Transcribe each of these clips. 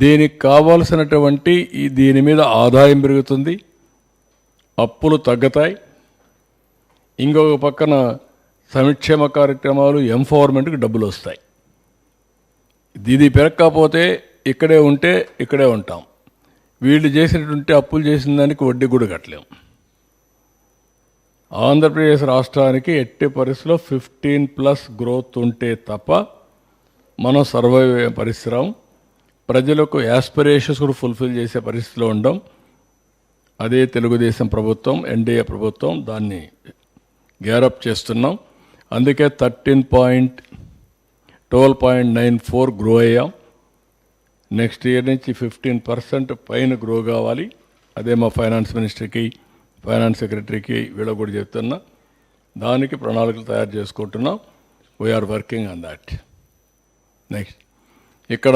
దీనికి కావాల్సినటువంటి దీని మీద ఆదాయం పెరుగుతుంది, అప్పులు తగ్గుతాయి. ఇంకొక పక్కన సంక్షేమ కార్యక్రమాలు, ఎంపవర్మెంట్కి డబ్బులు వస్తాయి. ఇది పెరగకపోతే ఇక్కడే ఉంటే ఇక్కడే ఉంటాం. వీళ్ళు చేసినటువంటి అప్పులు చేసిన దానికి వడ్డీ కూడా కట్టలేం. ఆంధ్రప్రదేశ్ రాష్ట్రానికి ఎట్టి పరిస్థితిలో 15+ గ్రోత్ ఉంటే తప్ప మనం సర్వైవ్ అయ్యే పరిస్థితి, ప్రజలకు యాస్పిరేషన్స్ కూడా ఫుల్ఫిల్ చేసే పరిస్థితిలో ఉండం. అదే తెలుగుదేశం ప్రభుత్వం, ఎన్డీఏ ప్రభుత్వం దాన్ని గ్యారప్ చేస్తున్నాం. అందుకే 12.94 గ్రో అయ్యాం. నెక్స్ట్ ఇయర్ నుంచి 15% పైన గ్రో కావాలి. అదే మా ఫైనాన్స్ మినిస్టర్కి, ఫైనాన్స్ సెక్రటరీకి వీళ్ళకి కూడా చెప్తున్నా. దానికి ప్రణాళికలు తయారు చేసుకుంటున్నాం. We're working on that. Next ఇక్కడ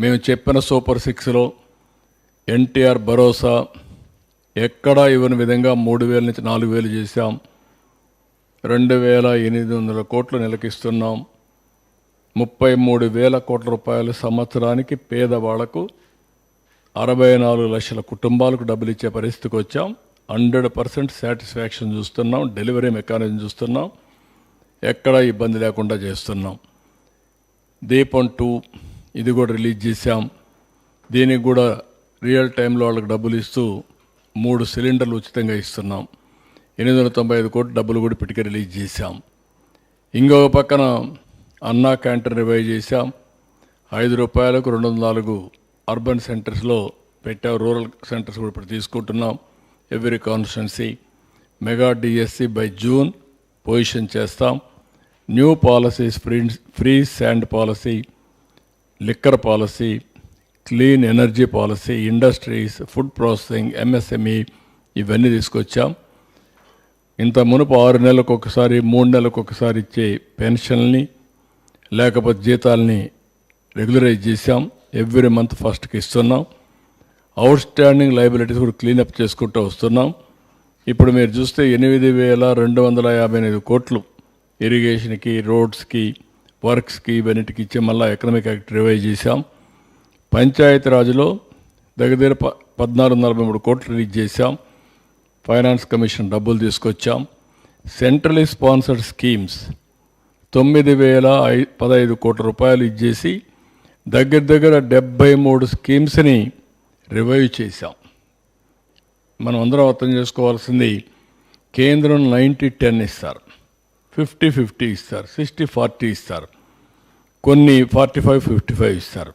మేము చెప్పిన సూపర్ 6లో ఎన్టీఆర్ భరోసా ఎక్కడా ఇవ్వని విధంగా 3,000 నుంచి 4,000 చేశాం. 2,800 కోట్లు నెలకిస్తున్నాం. 33,000 కోట్ల రూపాయలు సంవత్సరానికి పేదవాళ్లకు 64 లక్షల కుటుంబాలకు డబ్బులు ఇచ్చే పరిస్థితికి వచ్చాం. 100% సాటిస్ఫాక్షన్ చూస్తున్నాం. డెలివరీ మెకానిజం చూస్తున్నాం. ఎక్కడా ఇబ్బంది లేకుండా చేస్తున్నాం. దీపం 2 ఇది కూడా రిలీజ్ చేశాం. దీనికి కూడా రియల్ టైంలో వాళ్ళకి డబ్బులు ఇస్తూ 3 సిలిండర్లు ఉచితంగా ఇస్తున్నాం. 895 కోట్లు డబ్బులు కూడా పిటికి రిలీజ్ చేశాం. ఇంకొక పక్కన అన్నా క్యాంటీన్ రివైవ్ చేశాం. 5 రూపాయలకు 204 అర్బన్ సెంటర్స్లో పెట్టాం. రూరల్ సెంటర్స్ కూడా ఇప్పుడు తీసుకుంటున్నాం. Every constituency mega DSC by June position చేస్తాం. New policies, free sand policy, liquor policy, clean energy policy, industries, food processing, MSME ఇవన్నీ తీసుకొచ్చాం. ఇంత మునుపు 6 నెలలకు ఒకసారి, 3 నెలలకు ఒకసారి ఇచ్చే పెన్షన్ని లేకపోతే జీతాలని రెగ్యులరైజ్ చేశాం. ఎవ్రీ మంత్ ఫస్ట్కి ఇస్తున్నాం. అవుట్ స్టాండింగ్ లయబిలిటీస్ కూడా క్లీనప్ చేసుకుంటూ వస్తున్నాం. ఇప్పుడు మీరు చూస్తే 8,258 కోట్లు ఇరిగేషన్కి, రోడ్స్కి, వర్క్స్కి, ఇవన్నిటికి ఇచ్చే మళ్ళీ ఎకనామిక్ యాక్ట్ రివైజ్ చేశాం. పంచాయతీరాజ్లో దగ్గర 1,443 కోట్లు రిలీజ్ చేశాం. ఫైనాన్స్ కమిషన్ డబ్బులు తీసుకొచ్చాం. సెంట్రలీ స్పాన్సర్డ్ స్కీమ్స్ 9,015 కోట్ల రూపాయలు ఇచ్చేసి దగ్గర 73 స్కీమ్స్ని రివైవ్ చేశాం. మనం అందరం అర్థం చేసుకోవాల్సింది, కేంద్రం 90-10 ఇస్తారు, 50-50 ఇస్తారు, 60-40 ఇస్తారు, కొన్ని 45-55 ఇస్తారు.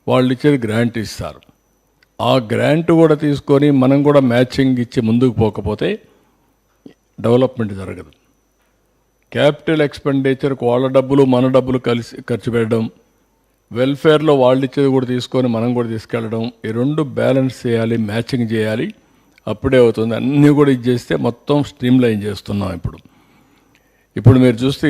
వాళ్ళు ఇచ్చేది గ్రాంట్ ఇస్తారు. ఆ గ్రాంట్ కూడా తీసుకొని మనం కూడా మ్యాచింగ్ ఇచ్చి ముందుకు పోకపోతే డెవలప్మెంట్ జరగదు. క్యాపిటల్ ఎక్స్పెండిచర్కి వాళ్ళ డబ్బులు మన డబ్బులు కలిసి ఖర్చు పెట్టడం, వెల్ఫేర్లో వాళ్ళు ఇచ్చేది కూడా తీసుకొని మనం కూడా తీసుకెళ్ళడం, ఈ రెండు బ్యాలెన్స్ చేయాలి, మ్యాచింగ్ చేయాలి. అప్పుడే అవుతుంది. అన్నీ కూడా ఇది చేస్తే మొత్తం స్ట్రీమ్ లైన్ చేస్తున్నాం. ఇప్పుడు మీరు చూస్తే